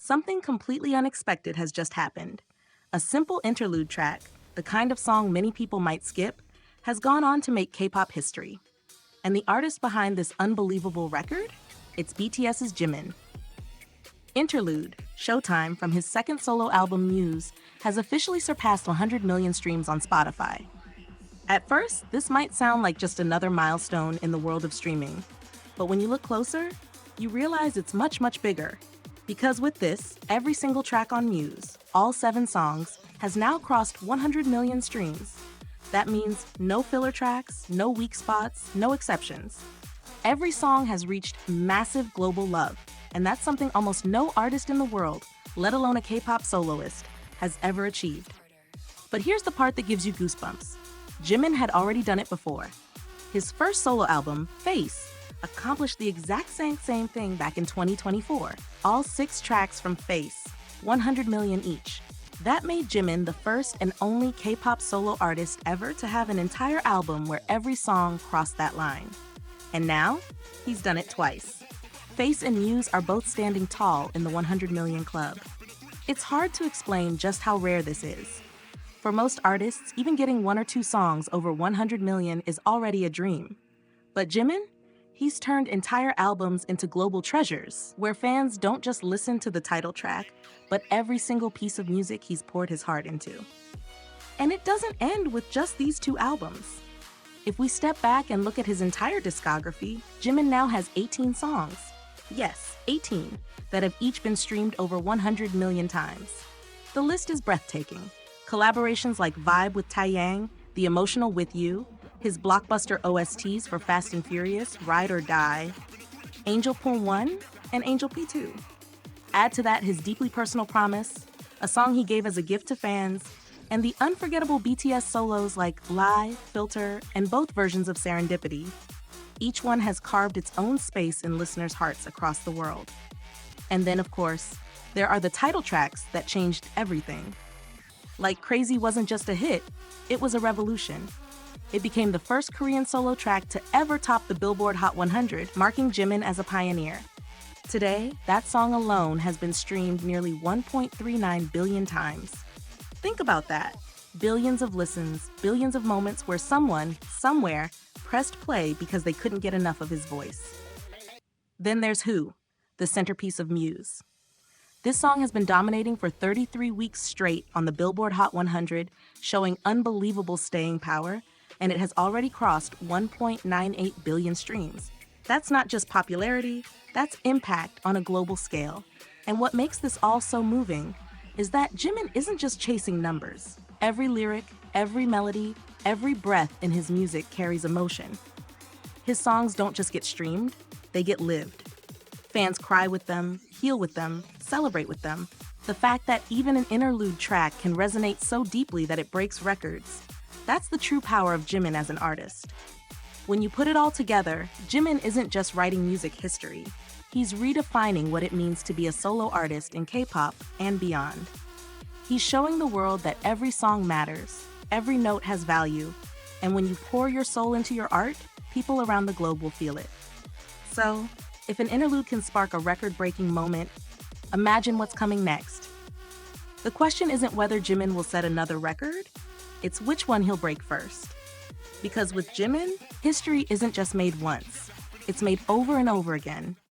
Something completely unexpected has just happened. A simple interlude track, the kind of song many people might skip, has gone on to make K-pop history. And the artist behind this unbelievable record? It's BTS's Jimin. Interlude, Showtime, from his second solo album MUSE, has officially surpassed 100 million streams on Spotify. At first, this might sound like just another milestone in the world of streaming. But when you look closer, you realize it's much, much bigger. Because with this, every single track on MUSE, all 7 songs, has now crossed 100 million streams. That means no filler tracks, no weak spots, no exceptions. Every song has reached massive global love, and that's something almost no artist in the world, let alone a K-pop soloist, has ever achieved. But here's the part that gives you goosebumps. Jimin had already done it before. His first solo album, Face, accomplished the exact same thing back in 2024. All 6 tracks from Face, 100 million each. That made Jimin the first and only K-pop solo artist ever to have an entire album where every song crossed that line. And now, he's done it twice. Face and MUSE are both standing tall in the 100 million club. It's hard to explain just how rare this is. For most artists, even getting 1 or 2 songs over 100 million is already a dream. But Jimin? He's turned entire albums into global treasures, where fans don't just listen to the title track, but every single piece of music he's poured his heart into. And it doesn't end with just these 2 albums. If we step back and look at his entire discography, Jimin now has 18 songs. Yes, 18, that have each been streamed over 100 million times. The list is breathtaking. Collaborations like Vibe with Taeyang, The Emotional With You, his blockbuster OSTs for Fast and Furious, Ride or Die, Angel Pool 1, and Angel P2. Add to that his deeply personal Promise, a song he gave as a gift to fans, and the unforgettable BTS solos like Lie, Filter, and both versions of Serendipity. Each one has carved its own space in listeners' hearts across the world. And then, of course, there are the title tracks that changed everything. Like Crazy wasn't just a hit, it was a revolution. It became the first Korean solo track to ever top the Billboard Hot 100, marking Jimin as a pioneer. Today, that song alone has been streamed nearly 1.39 billion times. Think about that. Billions of listens, billions of moments where someone, somewhere, pressed play because they couldn't get enough of his voice. Then there's Who, the centerpiece of MUSE. This song has been dominating for 33 weeks straight on the Billboard Hot 100, showing unbelievable staying power, and it has already crossed 1.98 billion streams. That's not just popularity, that's impact on a global scale. And what makes this all so moving is that Jimin isn't just chasing numbers. Every lyric, every melody, every breath in his music carries emotion. His songs don't just get streamed, they get lived. Fans cry with them, heal with them, celebrate with them. The fact that even an interlude track can resonate so deeply that it breaks records, that's the true power of Jimin as an artist. When you put it all together, Jimin isn't just writing music history. He's redefining what it means to be a solo artist in K-pop and beyond. He's showing the world that every song matters, every note has value, and when you pour your soul into your art, people around the globe will feel it. So, if an interlude can spark a record-breaking moment, imagine what's coming next. The question isn't whether Jimin will set another record, it's which one he'll break first. Because with Jimin, history isn't just made once. It's made over and over again,